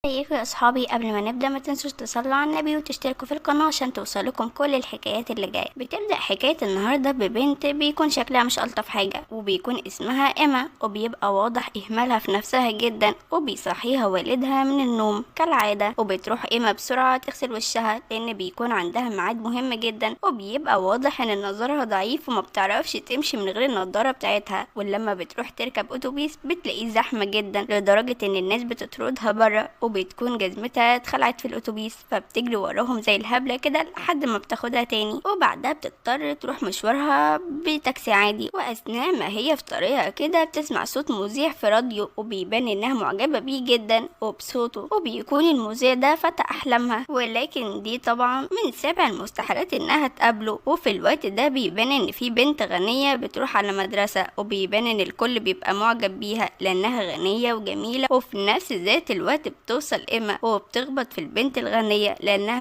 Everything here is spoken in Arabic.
ازيكم يا اصحابي؟ قبل ما نبدا ما تنسوش تصلوا على النبي وتشتركوا في القناه عشان توصلكم كل الحكايات اللي جايه. بتبدا حكايه النهارده ببنت بيكون شكلها مش الطف حاجه، وبيكون اسمها ايما، وبيبقى واضح اهمالها في نفسها جدا، وبيصحيها والدها من النوم كالعاده، وبتروح ايما بسرعه تغسل وشها لان بيكون عندها ميعاد مهم جدا، وبيبقى واضح ان نظرها ضعيف وما بتعرفش تمشي من غير النضاره بتاعتها. ولما بتروح تركب اتوبيس بتلاقيه زحمه جدا لدرجه ان الناس بتطردها بره، وبتكون جزمتها اتخلعت في الاتوبيس، فبتجري وراهم زي الهبله كده لحد ما بتاخدها تاني، وبعدها بتضطر تروح مشوارها بتاكسي عادي. واثناء ما هي في طريقها كده بتسمع صوت مذيع في راديو، وبيبان انها معجبه بيه جدا وبصوته، وبيكون المذيع ده فتى احلامها، ولكن دي طبعا من سبع المستحيلات انها تقابله. وفي الوقت ده بيبان ان في بنت غنيه بتروح على مدرسه، وبيبان ان الكل بيبقى معجب بيها لانها غنيه وجميله، وفي نفس ذات الوقت بتوصل ايما وبتخبط في البنت الغنيه لانها